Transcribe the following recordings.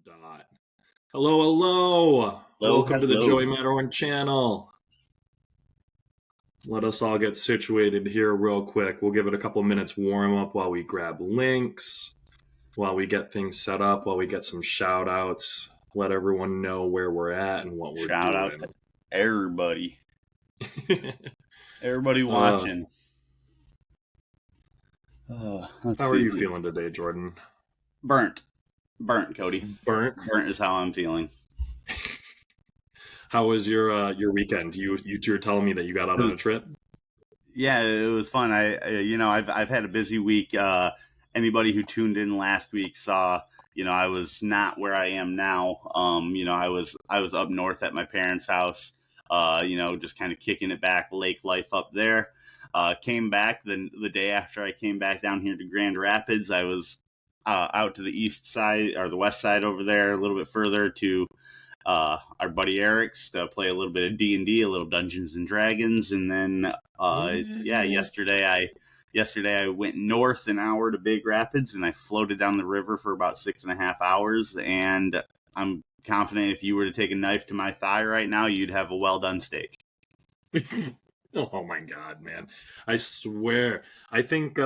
Dot. Hello, hello. Hello, Welcome to the hello. Joey Matterhorn channel. Let us all get situated here real quick. We'll give it a couple minutes warm up while we grab links, while we get things set up, while we get some shout outs, let everyone know where we're at and what we're Shout out doing. to everybody. Everybody watching. How are you feeling today, Jordan? Burnt, Cody. Burnt is how I'm feeling. How was your weekend? You two were telling me that you got out on a trip. Yeah, it was fun. I've had a busy week. Anybody who tuned in last week saw, I was not where I am now. I was up north at my parents' house. Just kind of kicking it back, lake life up there. Came back the day after I came back down here to Grand Rapids. I was out to the east side or the west side over there, a little bit further to our buddy Eric's to play a little bit of D&D, a little Dungeons and Dragons, and then yesterday I went north an hour to Big Rapids, and I floated down the river for about 6.5 hours. And I'm confident if you were to take a knife to my thigh right now, you'd have a well done steak. Oh my God, man! I swear, I think.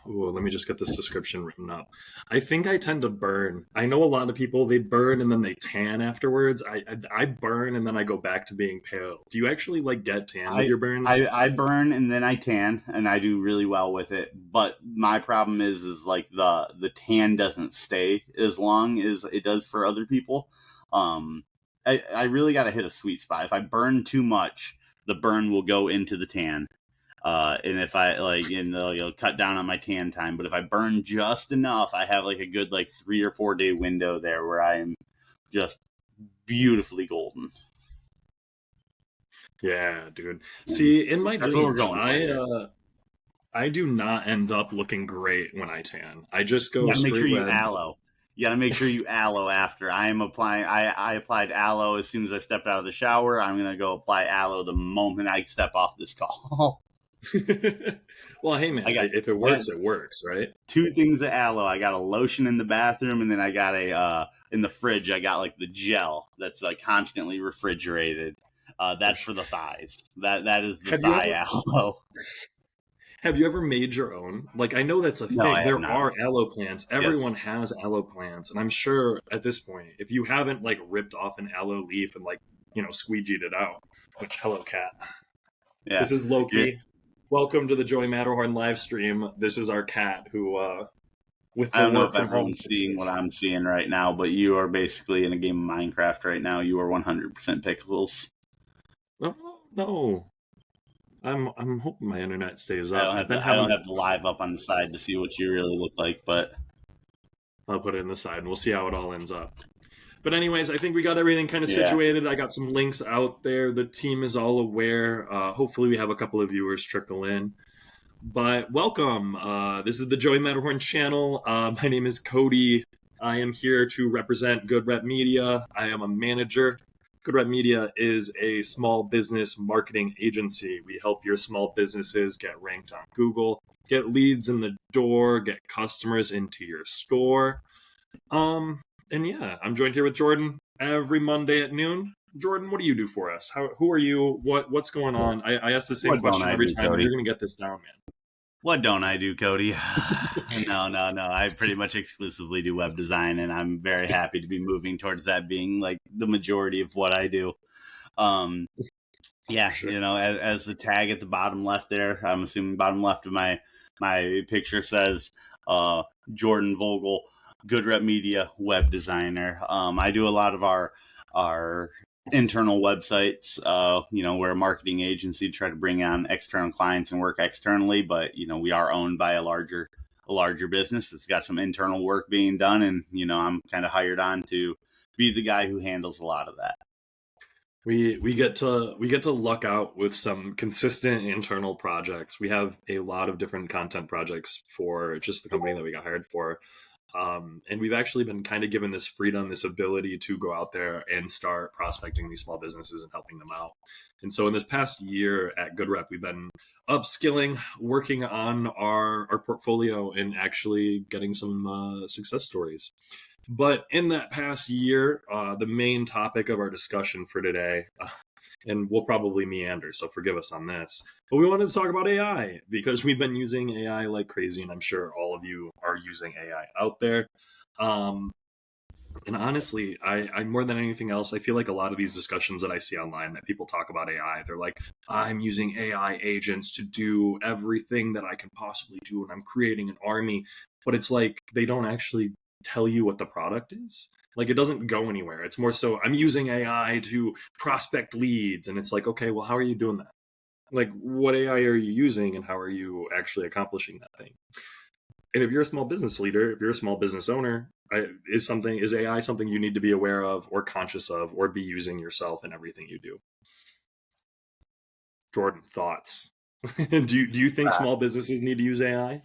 Let me just get this description written up. I think I tend to burn. I know a lot of people, they burn and then they tan afterwards. I burn and then I go back to being pale. Do you actually get tan with your burns? I burn and then I tan, and I do really well with it. But my problem is the tan doesn't stay as long as it does for other people. I really got to hit a sweet spot. If I burn too much, the burn will go into the tan. And if I cut down on my tan time, but if I burn just enough, I have a good 3 or 4 day window there where I am just beautifully golden. Yeah, dude. See, in my dreams, I do not end up looking great when I tan. I just go straight make sure you red. aloe. You gotta make sure you aloe after. I applied aloe as soon as I stepped out of the shower. I'm gonna go apply aloe the moment I step off this call. Well, hey man, if it works, it works, right? 2 things of aloe. I got a lotion in the bathroom, and then I got in the fridge. I got the gel that's constantly refrigerated. That's for the thighs. That is the thigh aloe. Have you ever made your own? I know that's a thing. There are aloe plants. Everyone has aloe plants, and I'm sure at this point, if you haven't ripped off an aloe leaf and squeegeed it out, which hello cat. Yeah. This is Loki. Yeah. Welcome to the Joey Matterhorn live stream. This is our cat who, I don't know if everyone's seeing what I'm seeing right now, but you are basically in a game of Minecraft right now. You are 100% pickles. No. I'm hoping my internet stays up. I don't have the live up on the side to see what you really look like, but I'll put it in the side and we'll see how it all ends up. But anyways, I think we got everything kind of situated. I got some links out there. The team is all aware. Hopefully we have a couple of viewers trickle in. But welcome. This is the Joey Matterhorn channel. My name is Cody. I am here to represent Good Rep Media. I am a manager. Good Rep Media is a small business marketing agency. We help your small businesses get ranked on Google, get leads in the door, get customers into your store. And yeah, I'm joined here with Jordan every Monday at noon. Jordan, what do you do for us? Who are you? What's going on? I ask the same question every time. Cody? You're going to get this down, man. What don't I do, Cody? No. I pretty much exclusively do web design, and I'm very happy to be moving towards that being the majority of what I do. Sure. As the tag at the bottom left there, I'm assuming bottom left of my picture says Jordan Vogel, Good Rep Media web designer. I do a lot of our internal websites. We're a marketing agency to try to bring on external clients and work externally, but we are owned by a larger business. It's got some internal work being done, and I'm kind of hired on to be the guy who handles a lot of that. We get to luck out with some consistent internal projects. We have a lot of different content projects for just the company that we got hired for. And we've actually been kind of given this freedom, this ability to go out there and start prospecting these small businesses and helping them out. And so in this past year at Good Rep, we've been upskilling, working on our portfolio and actually getting some success stories. But in that past year, the main topic of our discussion for today, and we'll probably meander, so forgive us on this, but we wanted to talk about AI because we've been using AI like crazy, and I'm sure all of you are using AI out there. Um, and honestly, I more than anything else, I feel like a lot of these discussions that I see online that people talk about AI, they're like, I'm using AI agents to do everything that I can possibly do, and I'm creating an army. But it's like they don't actually tell you what the product is. Like it doesn't go anywhere. It's more so I'm using AI to prospect leads, and it's like, okay, well, how are you doing that? Like, what AI are you using, and how are you actually accomplishing that thing? And if you're a small business leader, if you're a small business owner, is AI something you need to be aware of or conscious of or be using yourself in everything you do? Jordan, thoughts? Do you think small businesses need to use AI?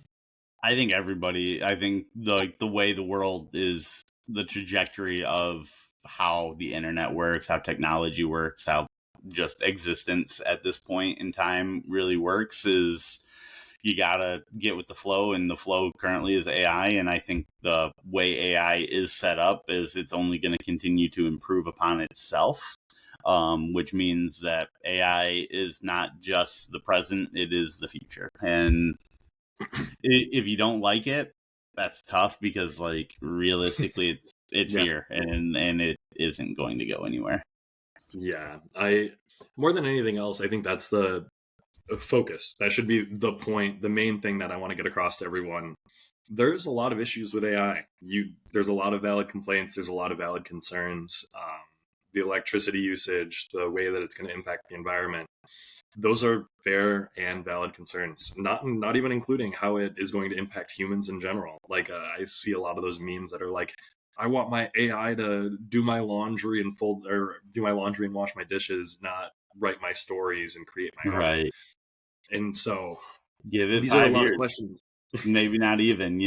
I think everybody. I think the way the world is, the trajectory of how the internet works, how technology works, how just existence at this point in time really works is you gotta get with the flow, and the flow currently is AI. And I think the way AI is set up is it's only going to continue to improve upon itself. Which means that AI is not just the present; it is the future. And if you don't like it, that's tough because, like, realistically, it's Yeah, here, and it isn't going to go anywhere. yeah. I more than anything else, I think that's the focus. That should be the point, the main thing that I want to get across to everyone. There's a lot of issues with AI. There's a lot of valid complaints. There's a lot of valid concerns. The electricity usage, the way that it's going to impact the environment. Those are fair and valid concerns. Not even including how it is going to impact humans in general. Like I see a lot of those memes that are like, I want my AI to do my laundry and fold or do my laundry and wash my dishes, not write my stories and create my art. Right. And so Give it these are a five lot of years. questions. Maybe not even.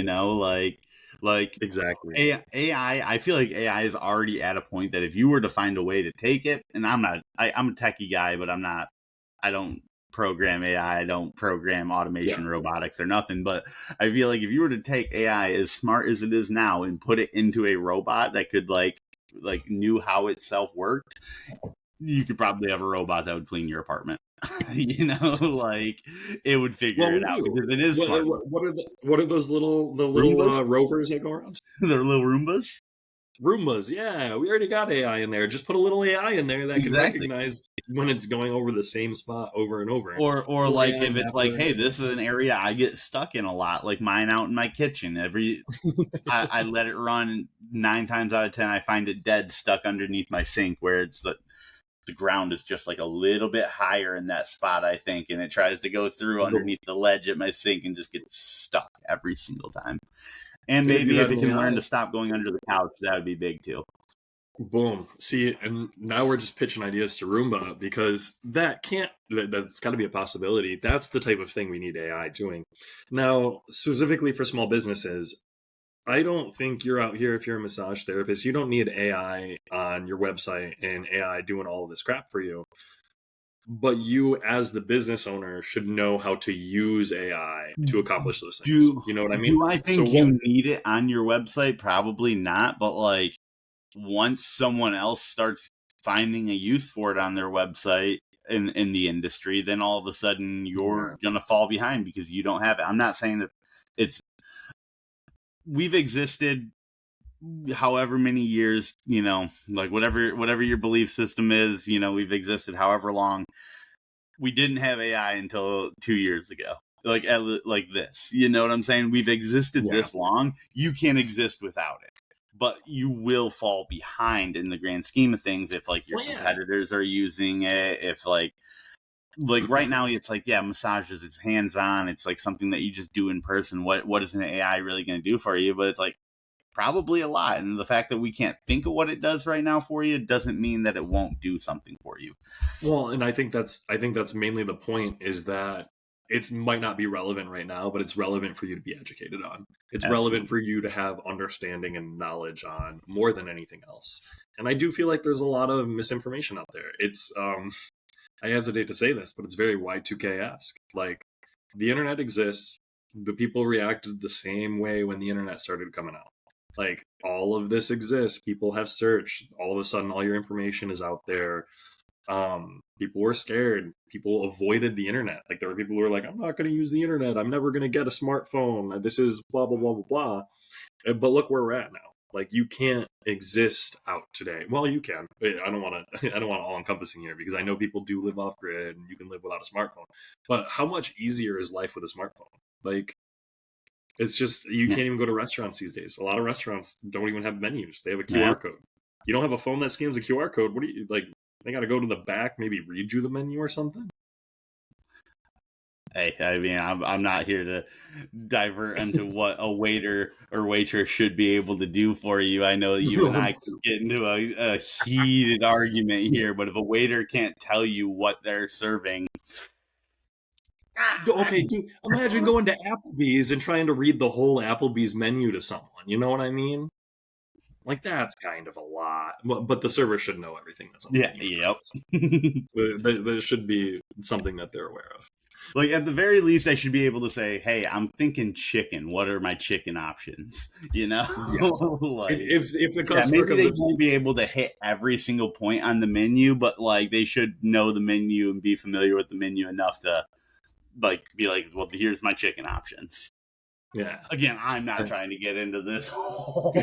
Like Exactly. AI. I feel like AI is already at a point that if you were to find a way to take it, and I'm a techie guy, but I'm not. I don't program AI. I don't program Yeah. automation, robotics, or nothing. But I feel like if you were to take AI as smart as it is now and put it into a robot that could like knew how itself worked, you could probably have a robot that would clean your apartment. Like it would figure Well, it we out do. because it is smart. What are those the little Roombas? rovers that go around? They're little Roombas. Roombas, yeah, we already got AI in there. Just put a little AI in there that can Exactly. recognize when it's going over the same spot over and over. Or No like AI if it's like, mapper. hey, this is an area I get stuck in a lot, like mine out in my kitchen. I let it run 9 times out of 10. I find it dead stuck underneath my sink where it's the ground is just like a little bit higher in that spot, I think, and it tries to go through The, underneath the ledge at my sink and just gets stuck every single time. And Gonna do maybe that if it in can learn AI. to stop going under the couch, that would be big too. Boom. See, and now we're just pitching ideas to Roomba because that's got to be a possibility. That's the type of thing we need AI doing. Now, specifically for small businesses, I don't think you're out here if you're a massage therapist. You don't need AI on your website and AI doing all of this crap for you. But you, as the business owner, should know how to use AI to accomplish those things. Do You know what I mean? do I So think what? you need it on your website? Probably not, but like once someone else starts finding a use for it on their website in the industry, then all of a sudden Yeah. you're gonna fall behind because you don't have it. I'm not saying that it's we've existed however many years, like whatever your belief system is, we've existed however long. We didn't have AI until 2 years ago. Like this, you know what I'm saying? We've existed Yeah. this long. You can't exist without it, but you will fall behind in the grand scheme of things if like your Well, yeah. competitors are using it. If like right now it's like, yeah, massages, it's hands on. It's like something that you just do in person. What is an AI really going to do for you? But it's like probably a lot. And the fact that we can't think of what it does right now for you doesn't mean that it won't do something for you. Well, and I think that's mainly the point is that it might not be relevant right now, but it's relevant for you to be educated on. It's relevant Absolutely. for you to have understanding and knowledge on more than anything else. And I do feel like there's a lot of misinformation out there. It's I hesitate to say this, but it's very Y2K-esque. Like the internet exists. The people reacted the same way when the internet started coming out. Like, all of this exists. People have searched. All of a sudden, all your information is out there. People were scared. People avoided the internet. Like, there were people who were like, I'm not going to use the internet. I'm never going to get a smartphone. This is blah, blah, blah, blah, blah. But look where we're at now. Like, you can't exist out today. Well, you can. I don't want to. I don't want all encompassing here, because I know people do live off grid and you can live without a smartphone. But how much easier is life with a smartphone? Like, it's just, you can't even go to restaurants these days. A lot of restaurants don't even have menus. They have a QR code. You don't have a phone that scans a QR code. What do you like? They got to go to the back, maybe read you the menu or something. Hey, I mean, I'm not here to divert into what a waiter or waitress should be able to do for you. I know that you and I could get into a heated argument here, but if a waiter can't tell you what they're serving, okay, imagine going to Applebee's and trying to read the whole Applebee's menu to someone. You know what I mean? Like, that's kind of a lot. But the server should know everything that's on the menu. Yep. There should be something that they're aware of. Like, at the very least, I should be able to say, hey, I'm thinking chicken. What are my chicken options? You know? Yes. Like, if the customer maybe they won't be able to hit every single point on the menu, but, like, they should know the menu and be familiar with the menu enough to, like, be like, well, here's my chicken options. Yeah. Again, I'm not trying to get into this whole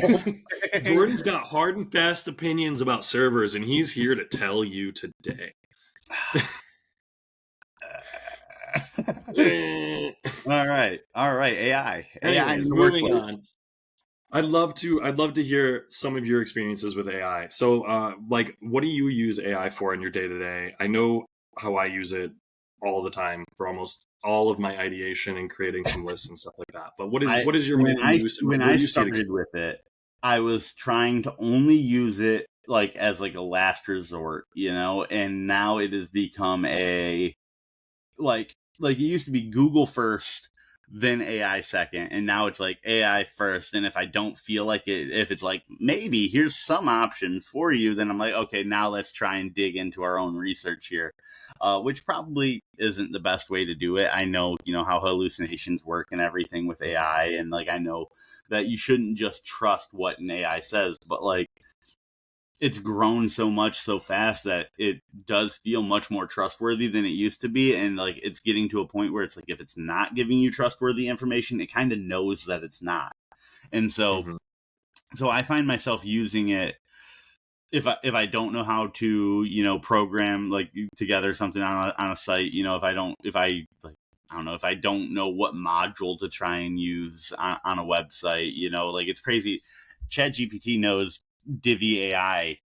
Jordan's got hard and fast opinions about servers, and he's here to tell you today. All right. AI. Anyways, moving on. I'd love to hear some of your experiences with AI. So, like, what do you use AI for in your day to day? I know how I use it all the time for almost all of my ideation and creating some lists and stuff like that. But what is your main use? When I started with it, I was trying to only use it like as like a last resort, you know, and now it has become a like it used to be Google first, then AI second, and now it's like AI first. And if I don't feel like it, if it's like maybe here's some options for you, then I'm like, okay, now let's try and dig into our own research here, which probably isn't the best way to do it. I know, you know, how hallucinations work and everything with AI, and like I know that you shouldn't just trust what an AI says, but like it's grown so much so fast that it does feel much more trustworthy than it used to be. And like, it's getting to a point where it's like, if it's not giving you trustworthy information, it kind of knows that it's not. And so, so I find myself using it if I don't know how to, you know, program like together something on a site, you know, if I don't know what module to try and use on a website, you know, like it's crazy. ChatGPT knows Divi AI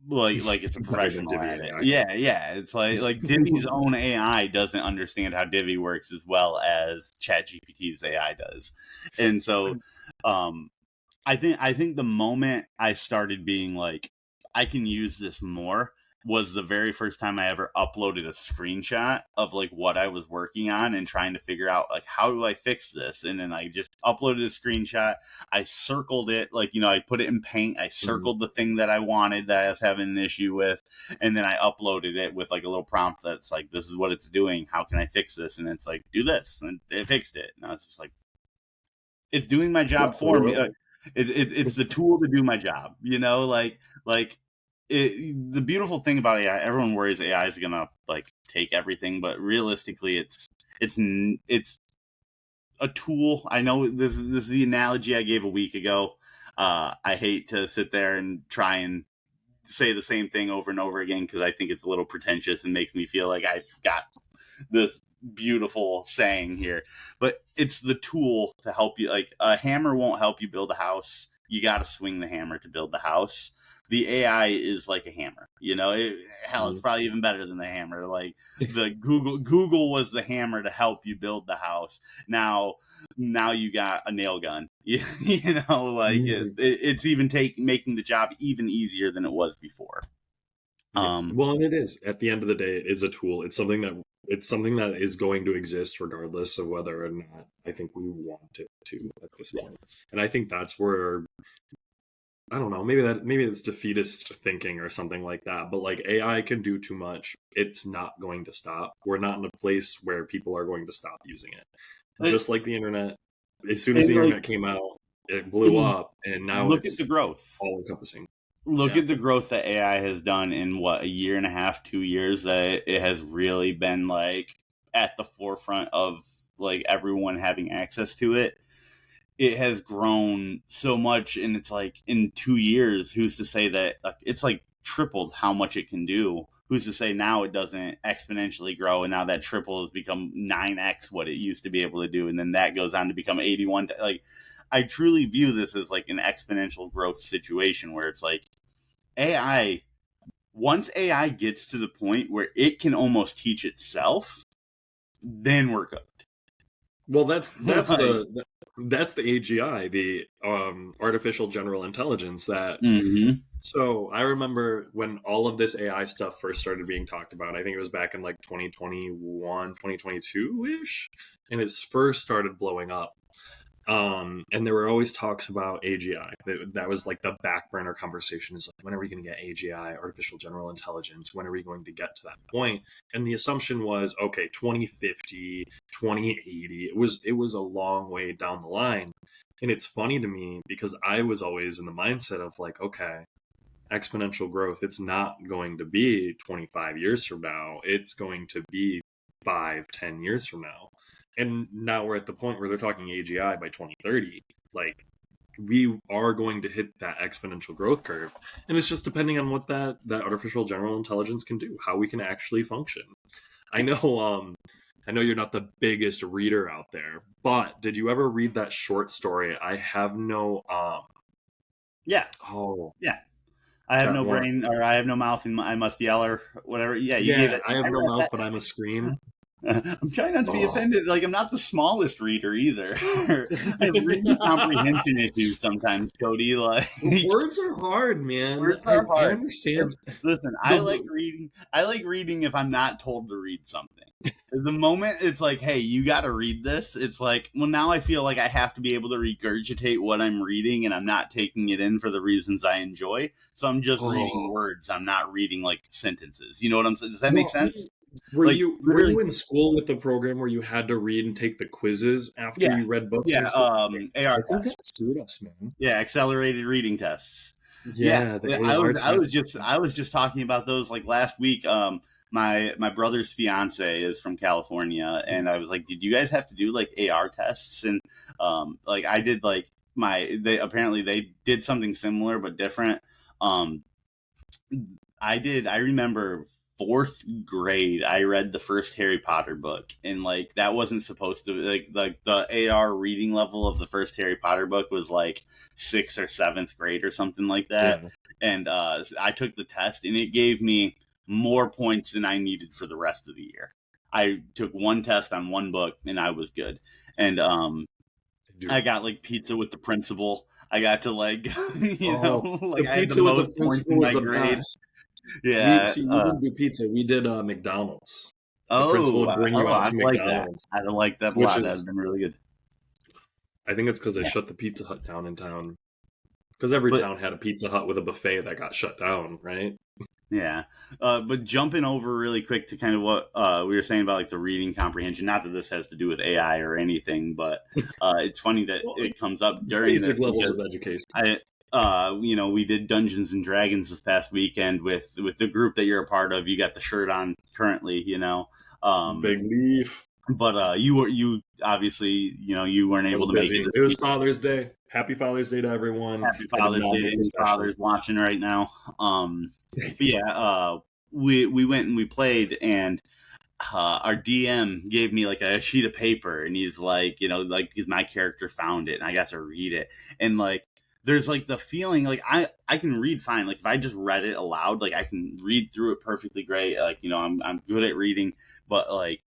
like it's a professional at it. Yeah. It's like Divi's own AI doesn't understand how Divi works as well as ChatGPT's AI does. And so I think the moment I started being like, I can use this more was the very first time I ever uploaded a screenshot of like what I was working on and trying to figure out like, how do I fix this? And then I just uploaded a screenshot. I circled it, like, you know, I put it in Paint. I circled the thing that I wanted that I was having an issue with. And then I uploaded it with like a little prompt that's like, this is what it's doing. How can I fix this? And it's like, do this. And it fixed it. And I was just like, it's doing my job for me. It's the tool to do my job, you know, the beautiful thing about AI, everyone worries AI is going to like take everything, but realistically it's a tool. I know this is the analogy I gave a week ago. I hate to sit there and try and say the same thing over and over again, because I think it's a little pretentious and makes me feel like I got this beautiful saying here, but it's the tool to help you. Like a hammer won't help you build a house. You got to swing the hammer to build the house. The AI is like a hammer, you know. It's probably even better than the hammer. Like the Google was the hammer to help you build the house. Now you got a nail gun. you know, like it's even making the job even easier than it was before. Well, and it is, at the end of the day, it is a tool. It's something that is going to exist regardless of whether or not I think we want it to at this point. And I think that's where, I don't know, maybe it's defeatist thinking or something like that, but like AI can do too much. It's not going to stop. We're not in a place where people are going to stop using it. Just like the internet, as soon as the internet came out, it blew up, and now Look at the it's growth. all encompassing. Look at the growth that AI has done in what, a year and a half, 2 years, that it has really been like at the forefront of like everyone having access to it. It has grown so much, and it's like in 2 years, who's to say that it's like tripled how much it can do? Who's to say now it doesn't exponentially grow, and now that triple has become 9x what it used to be able to do, and then that goes on to become 81. Like, I truly view this as like an exponential growth situation where it's like AI, once AI gets to the point where it can almost teach itself, then we're good. Well, that's Like, the AGI, the artificial general intelligence. That mhm. So I remember when all of this AI stuff first started being talked about. I think it was back in like 2021, 2022 ish, and it first started blowing up. And there were always talks about AGI. That was like the back burner conversation. Is like, when are we going to get AGI, artificial general intelligence? When are we going to get to that point? And the assumption was, okay, 2050, 2080. It was a long way down the line. And it's funny to me because I was always in the mindset of like, okay, exponential growth, it's not going to be 25 years from now. It's going to be 5-10 years from now. And now we're at the point where they're talking AGI by 2030. Like, we are going to hit that exponential growth curve, and it's just depending on what that artificial general intelligence can do, how we can actually function. I know you're not the biggest reader out there, but did you ever read that short story, I have no Yeah. oh Yeah. I have that no one? brain, or I have no mouth, and I must yell, or whatever. Yeah, you gave Yeah, it. I have I no read mouth, that. but I'm a scream. I'm trying not to be Oh. offended. Like, I'm not the smallest reader either. I have reading comprehension issues sometimes, Cody. Like, Words are hard, man. words are I hard. understand. Listen, I like The reading. I like reading if I'm not told to read something. The moment it's like, hey, you got to read this, it's like, well, now I feel like I have to be able to regurgitate what I'm reading, and I'm not taking it in for the reasons I enjoy. So I'm just reading oh words. I'm not reading like sentences. You know what I'm saying? Does that make well, sense? were Like, you literally, in school with the program where you had to read and take the quizzes after yeah, you read books yeah. in school? AR I think that tests. suited us, man. Yeah, accelerated reading tests. Yeah, Yeah, the I AR was I was test. just I was just talking about those like last week. My brother's fiance is from California, and I was like, did you guys have to do like AR tests? And like I did like they apparently they did something similar but different. Um, I remember fourth grade. I read the first Harry Potter book, and like that wasn't supposed to like the AR reading level of the first Harry Potter book was like sixth or seventh grade or something like that. Yeah. And I took the test, and it gave me more points than I needed for the rest of the year. I took one test on one book, and I was good. And Dude. I got like pizza with the principal. I got to like, Oh, like the I had the pizza with the most points principal in was my the grade. best. Yeah. We didn't do pizza. We did McDonald's. The principal Oh, would bring you out to I'd like that. McDonald's, I'd like that a which lot. That'd is, have been really good. I think it's because they Yeah, shut the Pizza Hut down in town. Because every but town had a Pizza Hut with a buffet that got shut down, right? yeah, but jumping over really quick to kind of what we were saying about like the reading comprehension. Not that this has to do with AI or anything, but it's funny that Well, it comes up during basic this levels because of education. we did Dungeons and Dragons this past weekend with the group that you're a part of. You got the shirt on currently, Big Leaf. but you obviously you weren't I was able to make it busy. this It was week. Father's Day. Happy Father's Day to everyone. Happy I did Father's not Day to make it any special. fathers watching right now. But yeah, we went and we played, and our DM gave me like a sheet of paper, and he's like, like because my character found it, and I got to read it, and like there's like the feeling like I can read fine. Like if I just read it aloud, like I can read through it perfectly great. Like I'm good at reading, but like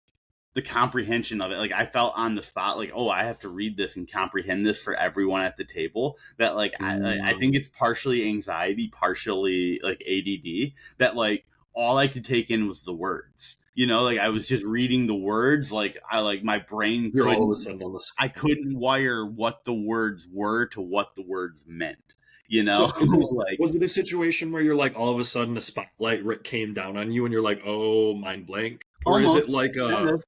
the comprehension of it, like I felt on the spot like, oh, I have to read this and comprehend this for everyone at the table. That like I Mm. think it's partially anxiety, partially like ADD, that like all I could take in was the words. Like I was just reading the words, like my brain You're all of a couldn't sudden on the I same page. couldn't wire what the words were to what the words meant. So is this Like, was it a situation where you're like all of a sudden a spotlight came down on you and you're like, oh, mind blank, or is it almost like kind a of.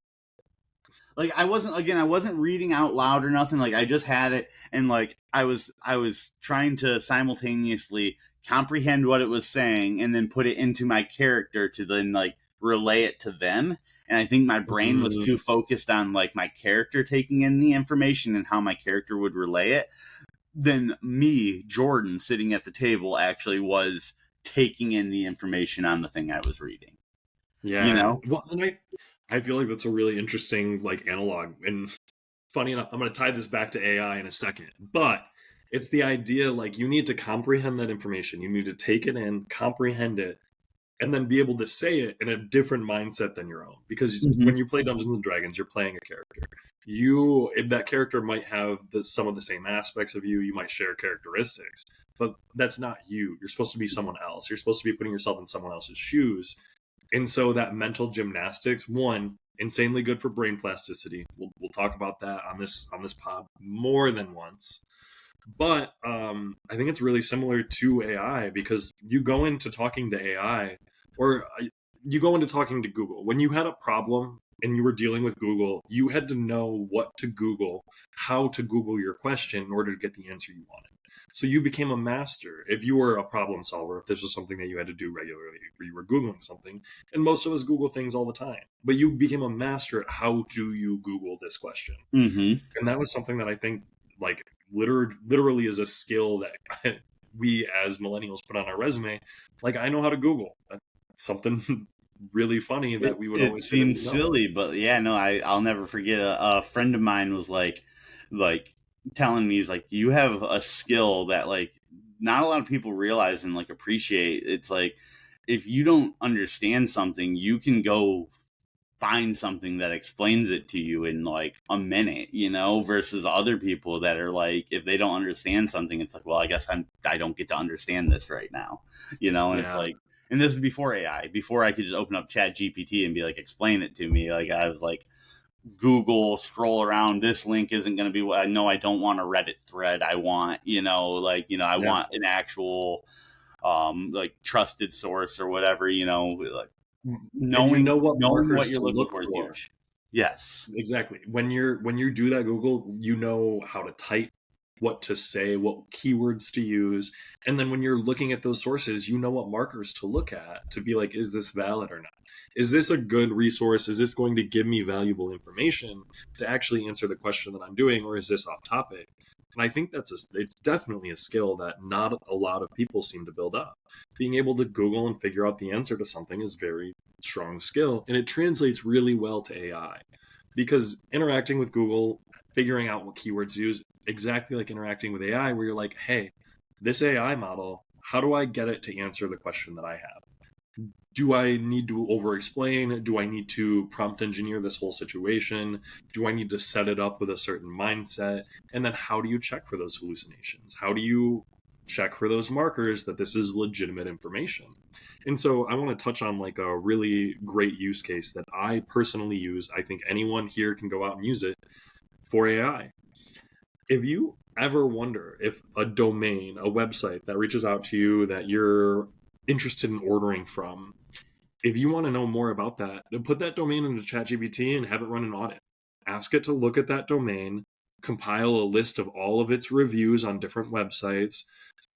like I wasn't reading out loud or nothing. Like I just had it, and like I was trying to simultaneously comprehend what it was saying and then put it into my character to then like relay it to them. And I think my brain was too focused on like my character taking in the information and how my character would relay it. Then me, Jordan, sitting at the table actually was taking in the information on the thing I was reading. You Yeah. know? Well, and I feel like that's a really interesting like analog. And funny enough, I'm going to tie this back to AI in a second, but it's the idea like you need to comprehend that information. You need to take it in, comprehend it, and then be able to say it in a different mindset than your own. Because Mm-hmm. when you play Dungeons and Dragons, you're playing a character. You that character might have some of the same aspects of you. You might share characteristics, but that's not you. You're supposed to be someone else. You're supposed to be putting yourself in someone else's shoes. And so that mental gymnastics, one, insanely good for brain plasticity. We'll talk about that on this pod more than once. But I think it's really similar to AI because you go into talking to AI or you go into talking to Google. When you had a problem and you were dealing with Google, you had to know what to Google, how to Google your question in order to get the answer you wanted. So you became a master. If you were a problem solver, if this was something that you had to do regularly, or you were Googling something, and most of us Google things all the time, but you became a master at how do you Google this question. Mm-hmm. And that was something that I think like literally is a skill that we as millennials put on our resume. Like I know how to Google. That's something really funny that we would It always say that we seems know. silly, but yeah, no, I'll never forget. A friend of mine was like telling me, he's like, you have a skill that like not a lot of people realize and like appreciate. It's like if you don't understand something, you can go find something that explains it to you in like a minute, versus other people that are like, if they don't understand something, it's like, well, I guess I don't get to understand this right now, and it's Yeah, like, and this is before AI, before I could just open up Chat GPT and be like, explain it to me. Like I was like, Google, scroll around. This link isn't going to be what I know. I don't want a Reddit thread. I want, I yeah. want an actual, like trusted source or whatever, like And you know knowing what markers you're to looking look for is for. huge. Yes. Exactly. When you do that Google, you know how to type, what to say, what keywords to use, and then when you're looking at those sources, you know what markers to look at to be like, is this valid or not? Is this a good resource? Is this going to give me valuable information to actually answer the question that I'm doing, or is this off topic? And I think it's definitely a skill that not a lot of people seem to build up. Being able to Google and figure out the answer to something is very strong skill, and it translates really well to AI because interacting with Google, figuring out what keywords to use, exactly like interacting with AI, where you're like, hey, this AI model, how do I get it to answer the question that I have? Do I need to over explain? Do I need to prompt engineer this whole situation? Do I need to set it up with a certain mindset? And then how do you check for those hallucinations? How do you check for those markers that this is legitimate information? And so I want to touch on like a really great use case that I personally use. I think anyone here can go out and use it for AI. If you ever wonder if a domain, a website that reaches out to you that you're interested in ordering from, if you want to know more about that, then put that domain into ChatGPT and have it run an audit. Ask it to look at that domain, compile a list of all of its reviews on different websites,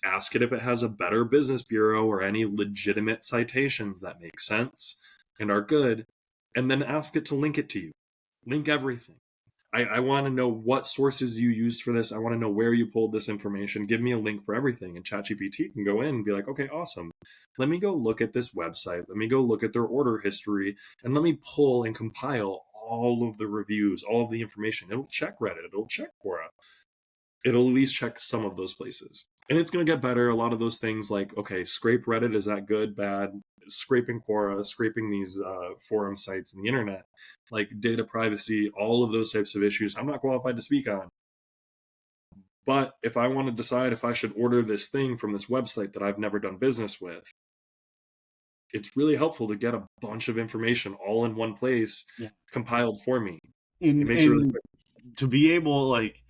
ask it if it has a Better Business Bureau or any legitimate citations that make sense and are good, and then ask it to link it to you. Link everything. I want to know what sources you used for this. I want to know where you pulled this information. Give me a link for everything. And ChatGPT can go in and be like, okay, awesome. Let me go look at this website. Let me go look at their order history. And let me pull and compile all of the reviews, all of the information. It'll check Reddit. It'll check Quora. It'll at least check some of those places. And it's going to get better. A lot of those things like, okay, scrape Reddit. Is that good, bad? Scraping Quora, scraping these forum sites and the internet, like data privacy, all of those types of issues, I'm not qualified to speak on. But if I want to decide if I should order this thing from this website that I've never done business with, it's really helpful to get a bunch of information all in one place Yeah. compiled for me. It makes it really And quick. to be able like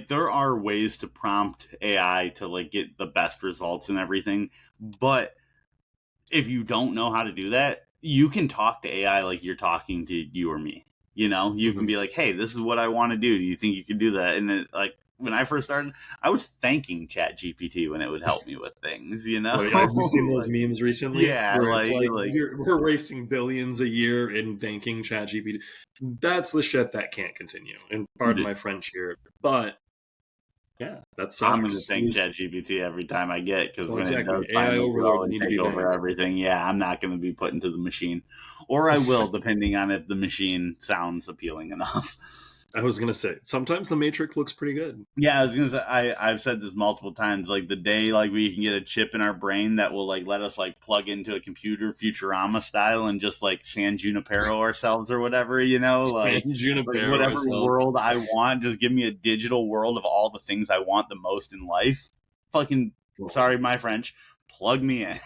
there are ways to prompt AI to like get the best results and everything, but if you don't know how to do that, you can talk to AI like you're talking to you or me. You know, you can be like, hey, this is what I want to do. Do you think you could do that? And it, like, when I first started, I was thanking ChatGPT when it would help me with things, you know? Well, have you seen those memes recently Yeah, where it's like like we're wasting billions a year in thanking ChatGPT? That's the shit that can't continue. And pardon my French here, but yeah, that I'm going to sucks. thank ChatGPT every time I get, because So when it does exactly, AI finally overlords grow and need to take be over thanked. everything, yeah, I'm not going to be put into the machine. Or I will, depending on if the machine sounds appealing enough. I was gonna say sometimes the Matrix looks pretty good. Yeah, I was gonna say I've said this multiple times. Like the day like we can get a chip in our brain that will like let us like plug into a computer Futurama style and just like San Junipero ourselves or whatever, you know, like whatever ourselves. world I want, just give me a digital world of all the things I want the most in life. Fucking sorry, my French. Plug me in.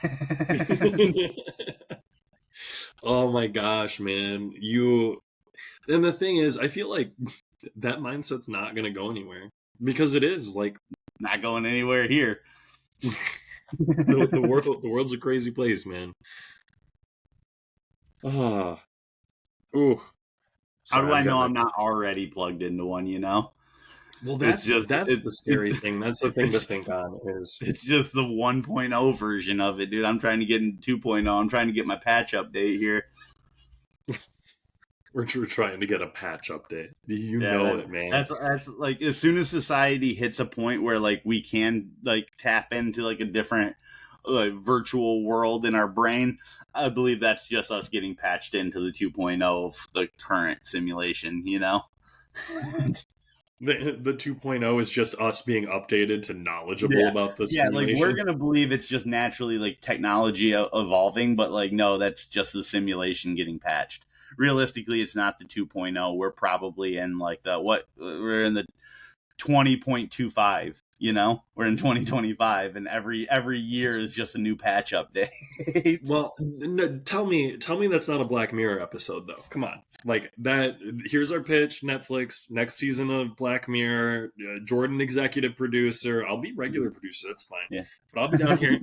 Oh my gosh, man. And the thing is, I feel like that mindset's not going to go anywhere because it is like Not going anywhere here. the world's a crazy place, man. Ah, ooh. How Sorry, do I I've got know my. I'm not already plugged into one? You know, Well, it's just that's the scary thing. That's the thing to think on is it's just the 1.0 version of it, dude. I'm trying to get into 2.0. I'm trying to get my patch update here. we're trying to get a patch update. You Yeah, know it, man. that's like as soon as society hits a point where like we can like tap into like a different like virtual world in our brain, I believe that's just us getting patched into the 2.0 of the current simulation, you know? The 2.0 is just us being updated to knowledgeable Yeah. about the Yeah, like we're simulation. gonna believe it's just naturally like technology evolving, but like no, that's just the simulation getting patched. Realistically, it's not the 2.0. We're probably in like the what we're in the 20.25. You know, we're in 2025, and every year is just a new patch update. Well, no, tell me that's not a Black Mirror episode though. Come on, like that. Here's our pitch: Netflix next season of Black Mirror. Jordan executive producer. I'll be regular producer. That's fine. Yeah, But I'll be down here.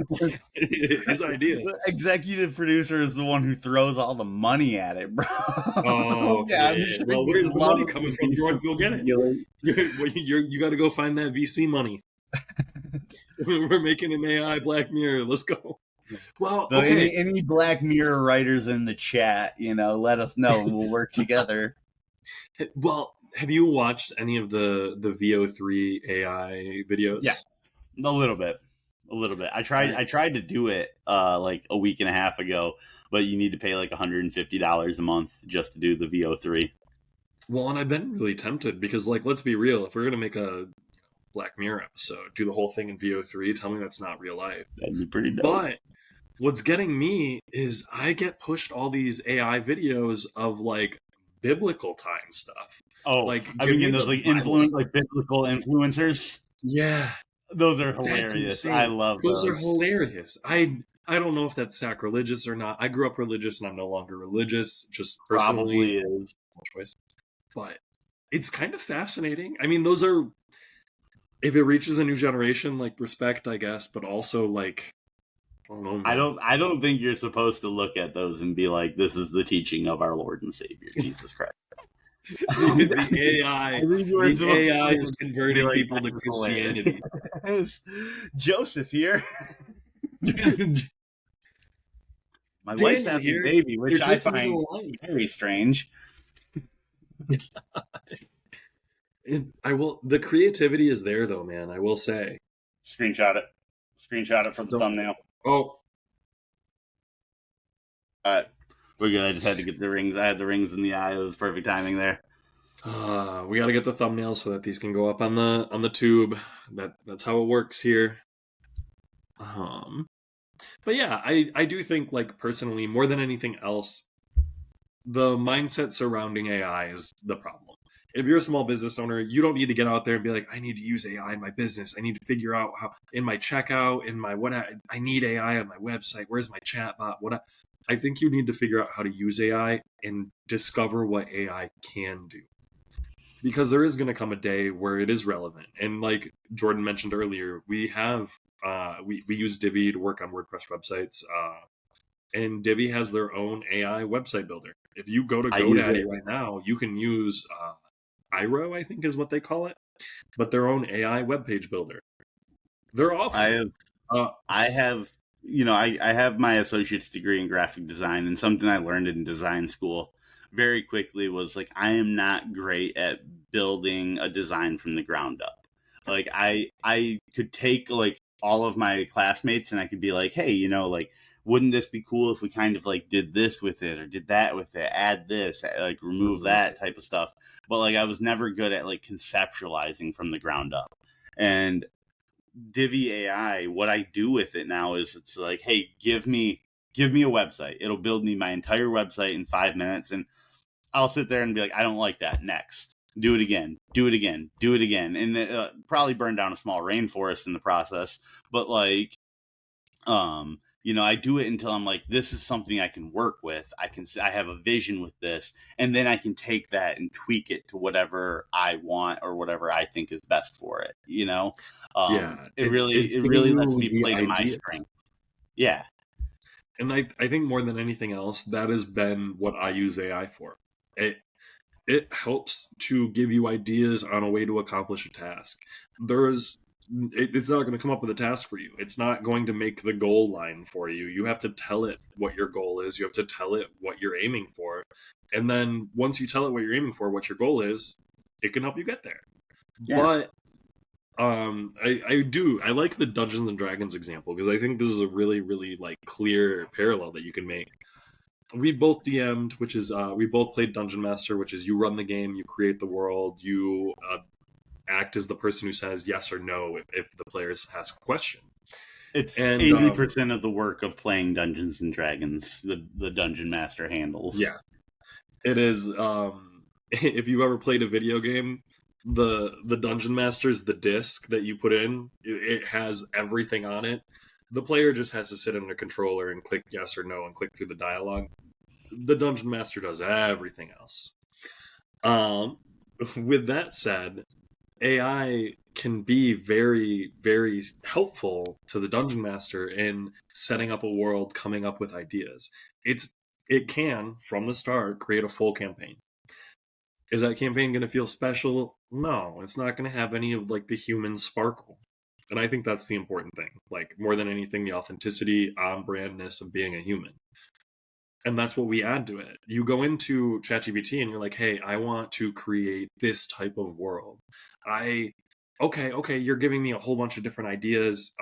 His idea. the executive producer is the one who throws all the money at it, bro. Oh, okay. Yeah, I'm sure Well, he where's the money loves coming to from, be Jordan? Go get it. You got to go find that VC money. We're making an AI Black Mirror. Let's go. Well, So okay. any Black Mirror writers in the chat, you know, let us know. We'll work together. Well, have you watched any of the VO3 AI videos? Yeah, a little bit. A little bit. I tried to do it like a week and a half ago, but you need to pay like $150 a month just to do the VO3. Well, and I've been really tempted because, like, let's be real. If we're gonna make a Black Mirror episode, do the whole thing in VO3, tell me that's not real life. That'd be pretty dope. But what's getting me is I get pushed all these AI videos of like biblical time stuff. Oh, Like, I've give been me getting those the like Bible. like biblical influencers. Yeah, Those are that's hilarious. I insane. love Those are those. hilarious. I don't know if that's sacrilegious or not. I grew up religious and I'm no longer religious, just personally, Probably is. choice. But it's kind of fascinating. I mean, those are if it reaches a new generation, like respect, I guess, but also like I don't know, man. I don't think you're supposed to look at those and be like, this is the teaching of our Lord and Savior, Jesus Christ. The AI, I think you were the supposed AI to is be converting like, people to "This is Christianity. hilarious." Joseph here. My wife's Daniel having a here. baby, They're which I taking me to find the lines. very strange. I will. The creativity is there, though, man. I will say. Screenshot it. Screenshot it for the Don't. thumbnail. Oh, All right. We're good. I just had to get the rings. I had the rings in the eye. It was perfect timing there. we got to get the thumbnail so that these can go up on the tube. That's how it works here. But yeah, I do think like personally more than anything else, the mindset surrounding AI is the problem. If you're a small business owner, you don't need to get out there and be like, I need to use AI in my business. I need to figure out how in my checkout, in my what I need AI on my website. Where's my chatbot? I think you need to figure out how to use AI and discover what AI can do. Because there is going to come a day where it is relevant. And like Jordan mentioned earlier, we have we use Divi to work on WordPress websites. And Divi has their own AI website builder. If you go to I use GoDaddy it. right now, you can use Iro, I think is what they call it, but their own AI web page builder. They're I awful. have Uh, I have, I have my associate's degree in graphic design, and something I learned in design school very quickly was like, I am not great at building a design from the ground up. Like, I could take like all of my classmates and I could be like, hey, like, wouldn't this be cool if we kind of like did this with it or did that with it, add this, like remove mhm. that type of stuff. But like, I was never good at like conceptualizing from the ground up. And Divi AI, what I do with it now is it's like, hey, give me a website. It'll build me my entire website in 5 minutes, and I'll sit there and be like, I don't like that. Next, do it again, do it again, do it again, and probably burn down a small rainforest in the process. But like, I do it until I'm like, this is something I can work with. I have a vision with this, and then I can take that and tweak it to whatever I want or whatever I think is best for it. Yeah, It really it's it giving really lets you me the play to my ideas. strength. Yeah. And I think more than anything else, that has been what I use AI for. It it helps to give you ideas on a way to accomplish a task. It's not going to come up with a task for you. It's not going to make the goal line for you. You have to tell it what your goal is. You have to tell it what you're aiming for. And then once you tell it what you're aiming for, what your goal is, it can help you get there. Yeah. But I like the Dungeons and Dragons example because I think this is a really, really like clear parallel that you can make. We both DM'd, which is we both played Dungeon Master, which is you run the game, you create the world, you act as the person who says yes or no if the players ask a question. It's And 80% of the work of playing Dungeons and Dragons, the dungeon master handles. yeah, it is. If you've ever played a video game, the Dungeon Master's the disc that you put in. It has everything on it. The player just has to sit in a controller and click yes or no and click through the dialogue. The Dungeon Master does everything else. Um, with that said, AI can be very, very helpful to the dungeon master in setting up a world, coming up with ideas. It can, from the start, create a full campaign. Is that campaign going to feel special? No, it's not going to have any of like the human sparkle. And I think that's the important thing. Like more than anything, the authenticity, on brandness of being a human. And that's what we add to it. You go into ChatGPT and you're like, hey, I want to create this type of world. I okay, you're giving me a whole bunch of different ideas.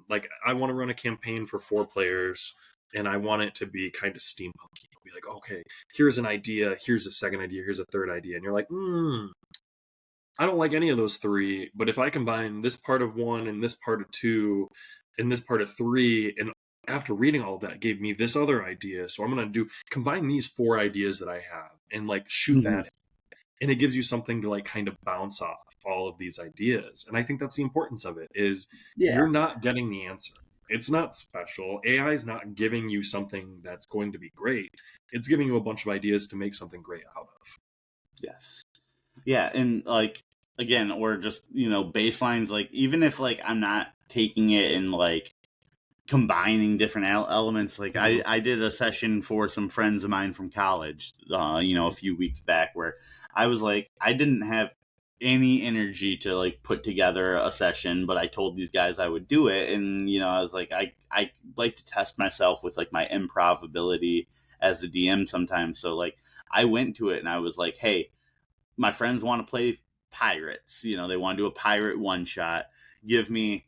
Like I want to run a campaign for 4 players and I want it to be kind of steampunky. Be like, okay, here's an idea, here's a second idea, here's a third idea. And you're like, I don't like any of those three, but if I combine this part of one and this part of two and this part of three, and after reading all of that, it gave me this other idea. So I'm going to combine these 4 ideas that I have and like shoot Mm-hmm. that. And it gives you something to like kind of bounce off all of these ideas. And I think that's the importance of it is Yeah. you're not getting the answer. It's not special. AI is not giving you something that's going to be great. It's giving you a bunch of ideas to make something great out of. Yes. Yeah, and like, again, or just baselines. Like, even if like I'm not taking it and like combining different elements. Like, Mhm. I did a session for some friends of mine from college, a few weeks back, where I was like, I didn't have any energy to like put together a session, but I told these guys I would do it, and I was like, I like to test myself with like my improv ability as a DM sometimes. So like, I went to it and I was like, hey, my friends want to play pirates. They want to do a pirate one shot. Give me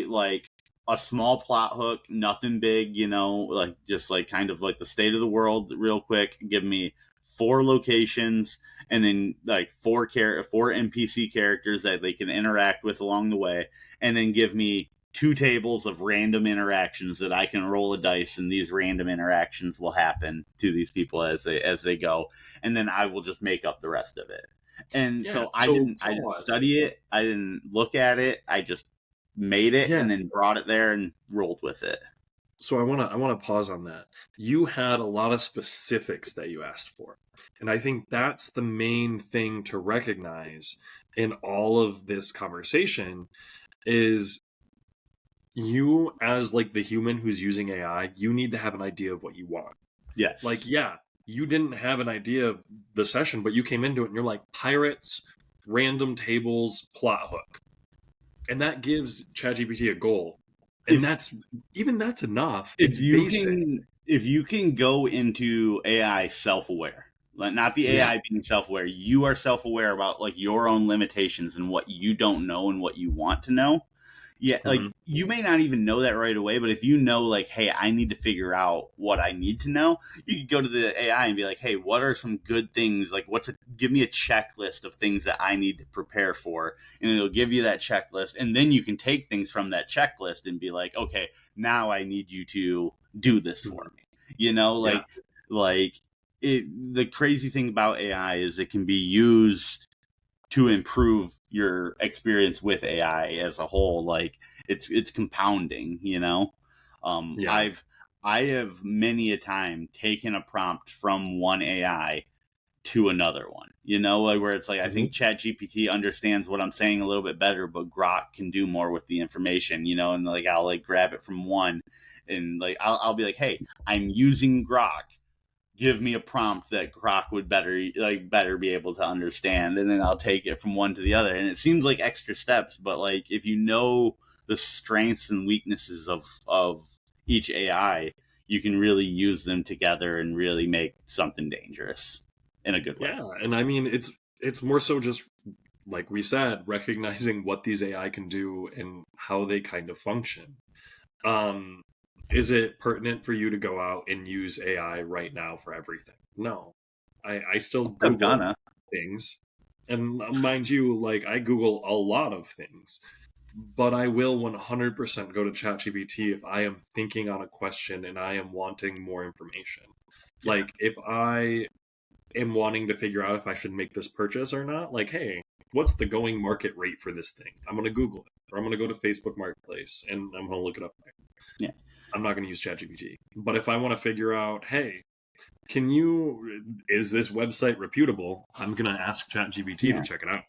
like a small plot hook, nothing big, like just like kind of like the state of the world real quick. Give me 4 locations and then like four NPC characters that they can interact with along the way, and then give me 2 tables of random interactions that I can roll a dice, and these random interactions will happen to these people as they go, and then I will just make up the rest of it. And Yeah. so I So didn't pause. study it, I didn't look at it, I just made it Yeah. and then brought it there and rolled with it. So I wanna pause on that. You had a lot of specifics that you asked for. And I think that's the main thing to recognize in all of this conversation is you as like the human who's using AI, you need to have an idea of what you want. Like, Yes. yeah, you didn't have an idea of the session, but you came into it and you're like, pirates, random tables, plot hook. And that gives ChatGPT a goal. And if that's enough. if It's you basic. can if you can go into AI self-aware, like not the Yeah. AI being self-aware, you are self-aware about like your own limitations and what you don't know and what you want to know. Yeah, like Mm-hmm. you may not even know that right away, but if you know, like, hey, I need to figure out what I need to know, you could go to the AI and be like, hey, what are some good things? Like, give me a checklist of things that I need to prepare for, and it'll give you that checklist, and then you can take things from that checklist and be like, okay, now I need you to do this for Mm-hmm. me. You know, Yeah. like it. The crazy thing about AI is it can be used to improve your experience with AI as a whole. Like it's compounding, you know. Yeah. I have many a time taken a prompt from one AI to another one, you know, like where it's like I think Mm-hmm. ChatGPT understands what I'm saying a little bit better, but Grok can do more with the information, you know, and like I'll like grab it from one and like I'll be like, hey, I'm using Grok, give me a prompt that Grok would better be able to understand, and then I'll take it from one to the other. And it seems like extra steps, but like if you know the strengths and weaknesses of each AI, you can really use them together and really make something dangerous in a good way. Yeah. And I mean, it's more so just like we said, recognizing what these AI can do and how they kind of function. Um, is it pertinent for you to go out and use AI right now for everything? No. I still I'm Google gonna. things. And mind you, like I Google a lot of things, but I will 100% go to ChatGPT if I am thinking on a question and I am wanting more information. Yeah. Like if I am wanting to figure out if I should make this purchase or not, like, hey, what's the going market rate for this thing? I'm going to Google it, or I'm going to go to Facebook Marketplace and I'm going to look it up there. Yeah. I'm not going to use ChatGPT. But if I want to figure out, hey, is this website reputable? I'm going to ask ChatGPT to Yeah. check it out.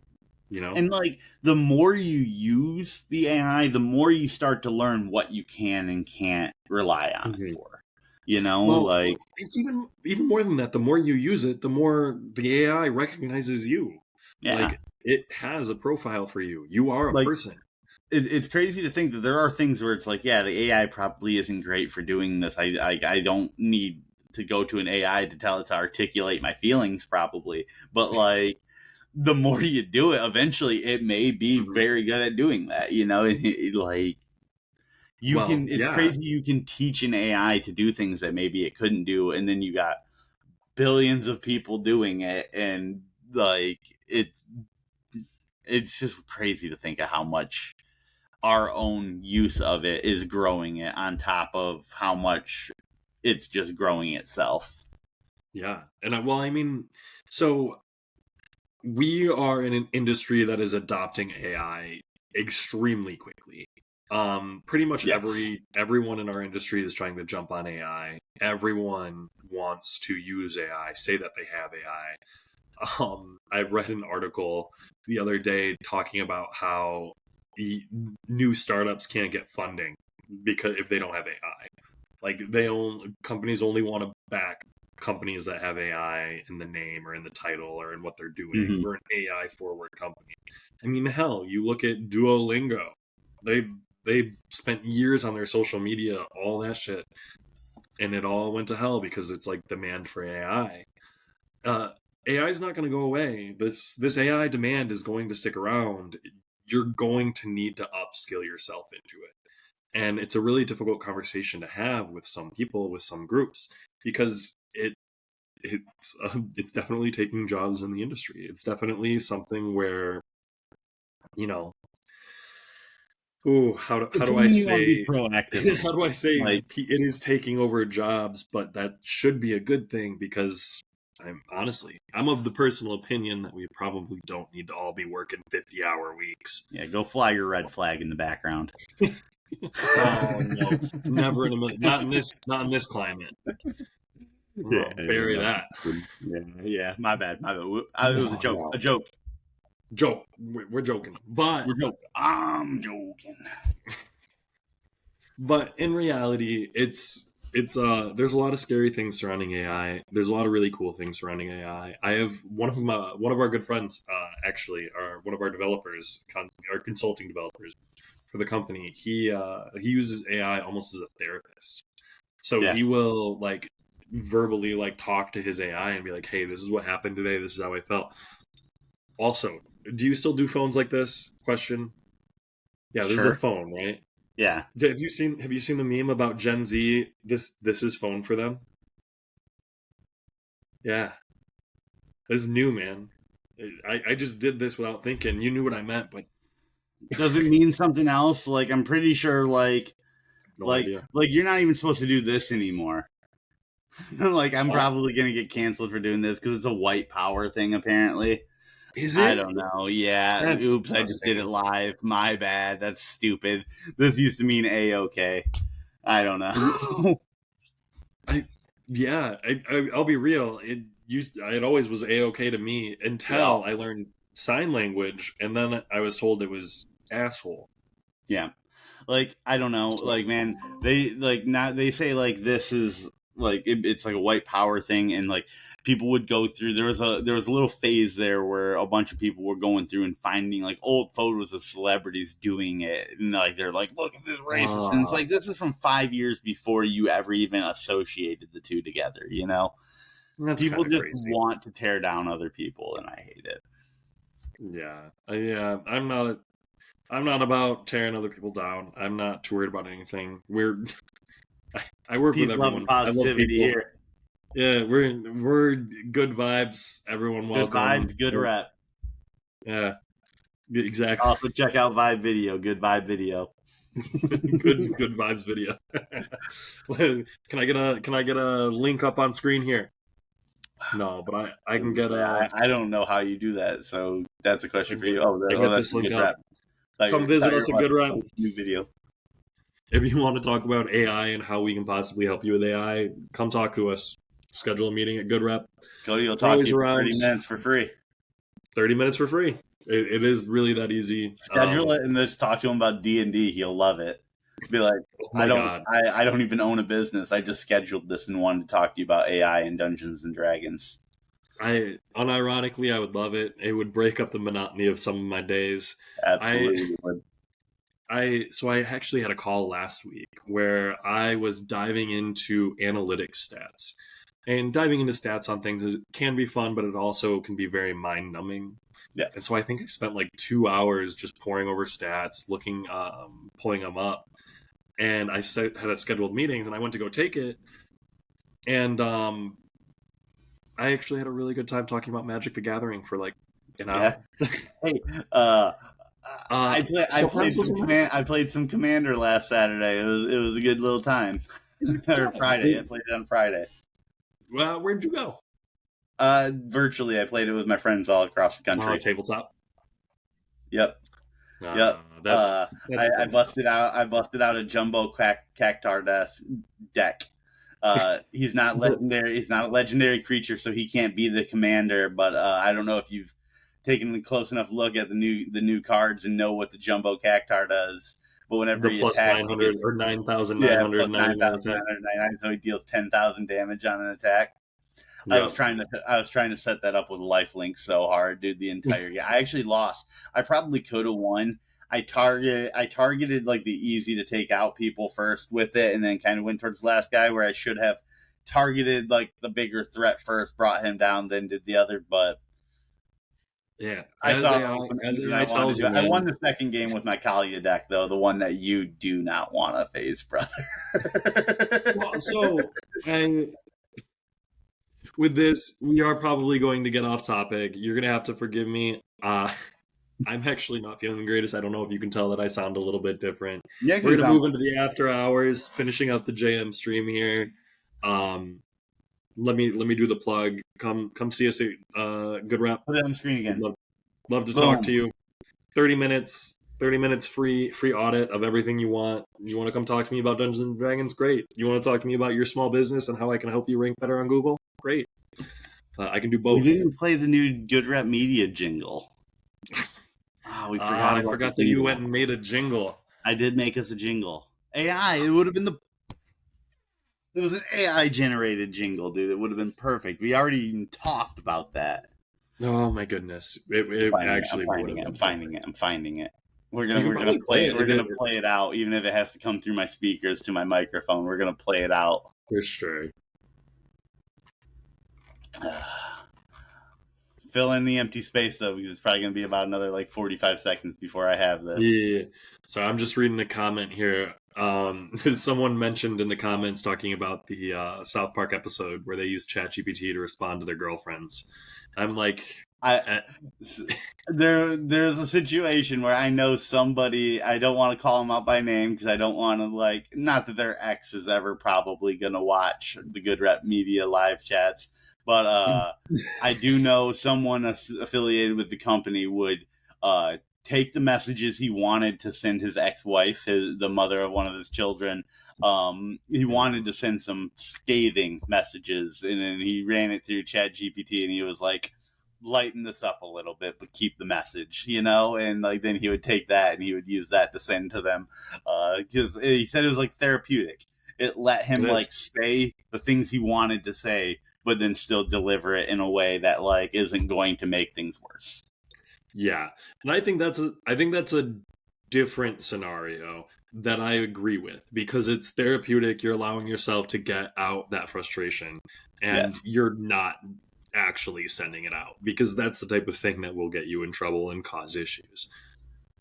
You know? And like the more you use the AI, the more you start to learn what you can and can't rely on it Mhm. for. You know, Well, like it's even more than that. The more you use it, the more the AI recognizes you. yeah, Like it has a profile for you. You are a like person. it's crazy to think that there are things where it's like, yeah, the AI probably isn't great for doing this. I don't need to go to an AI to tell it to articulate my feelings, probably. But like, the more you do it, eventually it may be Mhm. very good at doing that. You know, like you Well, can. It's yeah, crazy you can teach an AI to do things that maybe it couldn't do, and then you got billions of people doing it, and like it's just crazy to think of how much our own use of it is growing it on top of how much it's just growing itself. yeah. Well, I mean, so we are in an industry that is adopting AI extremely quickly. Pretty much Yes. everyone in our industry is trying to jump on AI. Everyone wants to use AI, say that they have AI. I read an article the other day talking about how new startups can't get funding because if they don't have AI, like companies only want to back companies that have AI in the name or in the title or in what they're doing. Mm-hmm. We're an AI forward company. I mean, hell, you look at Duolingo. They they spent years on their social media, all that shit, and it all went to hell because it's like demand for AI. AI is not going to go away. This AI demand is going to stick around. You're going to need to upskill yourself into it, and it's a really difficult conversation to have with some people, with some groups, because it's definitely taking jobs in the industry. It's definitely something where you know, ooh, how It's do I something you want to be say proactive how in. do I say Like, it is taking over jobs, but that should be a good thing because I'm of the personal opinion that we probably don't need to all be working 50-hour weeks. yeah, go fly your red flag in the background. Oh no, never in a million. Not in this climate. Yeah, No, bury no, that. yeah, yeah. My bad, my bad. It was a No, joke. no. A joke. Joke. We're joking, but We're joking. I'm joking. in reality, it's. It's there's a lot of scary things surrounding AI. There's a lot of really cool things surrounding AI. I have one of our good friends actually are one of our developers, our consulting developers for the company. He uses AI almost as a therapist. So Yeah, he will like verbally like talk to his AI and be like, "Hey, this is what happened today. This is how I felt." Also, do you still do phones like this? Question. Yeah, this is a sure. phone, right? Yeah. Have you seen the meme about Gen Z? This is phone for them. Yeah, this is new, man. I just did this without thinking. You knew what I meant, but Does it mean something else? Like I'm pretty sure no idea. like you're not even supposed to do this anymore. Like I'm Oh, probably gonna get canceled for doing this because it's a white power thing apparently. is I it? don't know. Yeah. That's Oops, I just did it disgusting. live. My bad. That's stupid. This used to mean a okay. I don't know. I yeah. I'll be real. It always was a okay to me Yeah. until I learned sign language, and then I was told it was asshole. Yeah. Like I don't know. So Like man, they like not. They say like this is like it's like a white power thing, and like people would go through. There was a little phase there where a bunch of people were going through and finding like old photos of celebrities doing it, and like they're like, look at this racist, and it's uh, like this is from 5 years before you ever even associated the two together. You know, that's kind people of just crazy. want to tear down other people, and I hate it. Yeah, yeah. I'm not about tearing other people down. I'm not too worried about anything. I work with Peace, love, and everyone. I love positivity people. here. Yeah, we're good vibes. Everyone Good welcome. vibes, good rep. Yeah, exactly. Also, check out Vibe Video. Good Vibe Video. Good vibes video. Can I get a link up on screen here? No, but I can get a I don't know how you do that, so that's a question for you. Oh, I oh get that's this a link good up. rep. Thought Come thought visit you us were at about Good to Rep. post a new video. If you want to talk about AI and how we can possibly help you with AI, come talk to us. Schedule a meeting at Good Rep. Cody will We're talk to always you for around. 30 minutes for free. 30 minutes for free. It is really that easy. Schedule it and just talk to him about D&D. He'll love it. Be like, Oh my god. I don't even own a business. I just scheduled this and wanted to talk to you about AI and Dungeons and Dragons. I unironically I would love it. It would break up the monotony of some of my days. I Absolutely would. I actually had a call last week where I was diving into analytics stats. And diving into stats on things can be fun, but it also can be very mind numbing. And Yes. so I think I spent like 2 hours just poring over stats, looking, pulling them up. And had a scheduled meetings, and I went to go take it. And I actually had a really good time talking about Magic the Gathering for like an Yeah. hour. Hey, uh, I Sometimes played those some are nice. I played some Commander last Saturday. It was a good little time. It's a good Or time. Friday. I played it on Friday. Well, where'd you go? Virtually, I played it with my friends all across the country. Tabletop. Yep, Uh, yep. that's that's I fun stuff. busted out. I busted out a jumbo cactar deck. He's not legendary. He's not a legendary creature, so he can't be the commander. But I don't know if you've taken a close enough look at the new cards and know what the jumbo cactar does. But whenever The he plus attacks, he 900 gets or nine thousand nine yeah hundred plus ninety nine nine thousand attack. nine hundred ninety nine. So he deals 10,000 damage on an attack. Yep. I was trying to set that up with lifelink so hard, dude, the entire game. I actually lost. I probably could have won. I targeted like the easy to take out people first with it, and then kind of went towards the last guy where I should have targeted like the bigger threat first, brought him down, then did the other. But Yeah. I thought I won As and I AI wanted tells to do you, it. I won man. the second game with my Kalia deck though, the one that you do not want to face, brother. Well, so I with this, we are probably going to get off topic. You're gonna have to forgive me. I'm actually not feeling the greatest. I don't know if you can tell that I sound a little bit different. You We're actually gonna sound move into the after hours, finishing up the JM stream here. Um, let me do the plug. Come see us at Good Rep. put it on the screen We'd again. love to talk Boom. to you. 30 minutes free audit of everything you want. You want to come talk to me about Dungeons and Dragons? Great. You want to talk to me about your small business and how I can help you rank better on Google? Great. I can do We both. didn't play the new Good Rep Media jingle. Ah, we forgot I about the forgot that you jingle. went and made a jingle. I did make us a jingle. AI, it would have been the It was an AI generated jingle, dude. It would have been perfect. We already even talked about that. Oh my goodness! It actually would have been perfect. I'm finding it. We're You gonna can we're gonna probably play play it. We're it gonna play it out, even if it has to come through my speakers to my microphone. We're gonna play it out. for sure. Fill in the empty space though, because it's probably gonna be about another like 45 seconds before I have this. Yeah. So I'm just reading the comment here. Someone mentioned in the comments talking about the South Park episode where they used ChatGPT to respond to their girlfriends. I'm like, I there's a situation where I know somebody. I don't want to call them out by name because I don't want to like. Not that their ex is ever probably gonna watch the Good Rep Media live chats, but I do know someone affiliated with the company would take the messages he wanted to send his ex-wife, the mother of one of his children. He wanted to send some scathing messages, and then he ran it through ChatGPT, and he was like, lighten this up a little bit, but keep the message, and like then he would take that and he would use that to send to them, because he said it was like therapeutic. It let him like say the things he wanted to say, but then still deliver it in a way that like isn't going to make things worse. Yeah, and I think that's a different scenario that I agree with, because it's therapeutic. You're allowing yourself to get out that frustration, and you're not actually sending it out, because that's the type of thing that will get you in trouble and cause issues.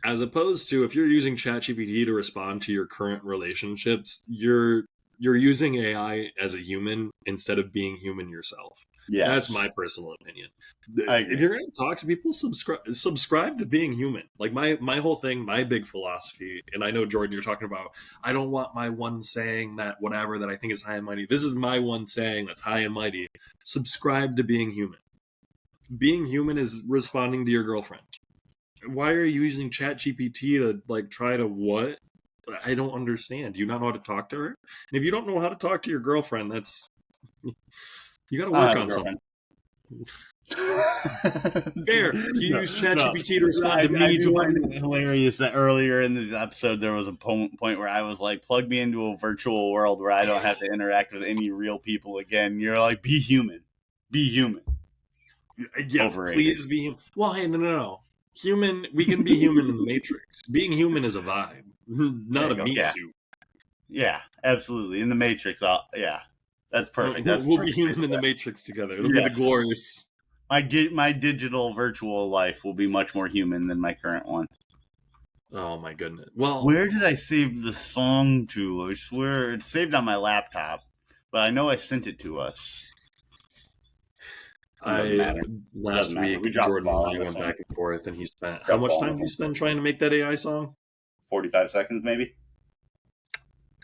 As opposed to if you're using ChatGPT to respond to your current relationships, you're using AI as a human instead of being human yourself. Yeah, that's my personal opinion. If you're going to talk to people, subscribe to being human. Like my whole thing, my big philosophy, and I know, Jordan, you're talking about, I don't want my one saying that whatever that I think is high and mighty. This is my one saying that's high and mighty. Subscribe to being human. Being human is responding to your girlfriend. Why are you using ChatGPT to like try to what? I don't understand. Do you not know how to talk to her? And if you don't know how to talk to your girlfriend, that's you got to work on something. Fair. You use ChatGPT to respond to me. I do find it hilarious that earlier in this episode there was a point where I was like, plug me into a virtual world where I don't have to interact with any real people again. You're like, be human. Be human. Yeah, overrated. Please be human. Well, hey, no. Human, we can be human in the Matrix. Being human is a vibe, not a meat suit. Yeah, absolutely. In the Matrix, yeah. That's perfect. We'll be human in the Matrix together. It'll be the glorious. My digital virtual life will be much more human than my current one. Oh my goodness. Well, where did I save the song to? I swear it's saved on my laptop, but I know I sent it to us. Last week Jordan and I went back and forth, and he spent how much time did you spend trying to make that AI song? 45 seconds, maybe.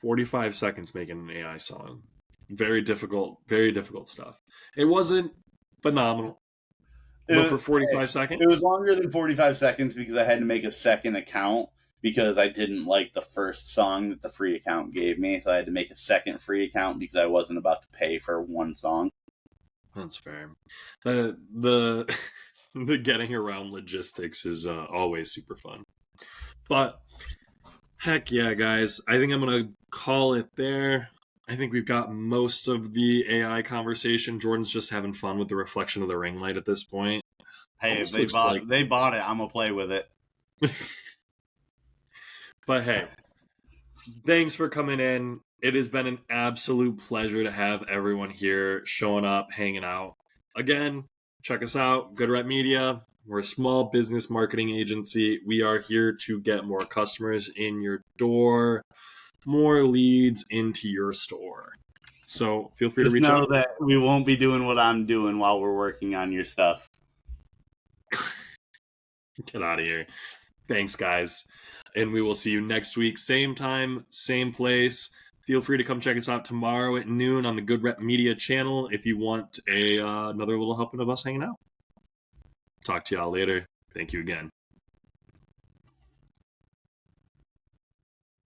45 seconds making an AI song. Very difficult stuff. It wasn't phenomenal. But for 45 seconds? It was longer than 45 seconds because I had to make a second account because I didn't like the first song that the free account gave me. So I had to make a second free account because I wasn't about to pay for one song. That's fair. The getting around logistics is always super fun. But heck yeah, guys. I think I'm going to call it there. I think we've got most of the AI conversation. Jordan's just having fun with the reflection of the ring light at this point. Hey, if they bought it, I'm going to play with it. But hey, thanks for coming in. It has been an absolute pleasure to have everyone here showing up, hanging out. Again, check us out, Good Rep Media. We're a small business marketing agency. We are here to get more customers in your door, more leads into your store. So feel free to reach out. Just know that we won't be doing what I'm doing while we're working on your stuff. Get out of here. Thanks, guys. And we will see you next week. Same time, same place. Feel free to come check us out tomorrow at noon on the Good Rep Media channel if you want another little helping of us hanging out. Talk to y'all later. Thank you again.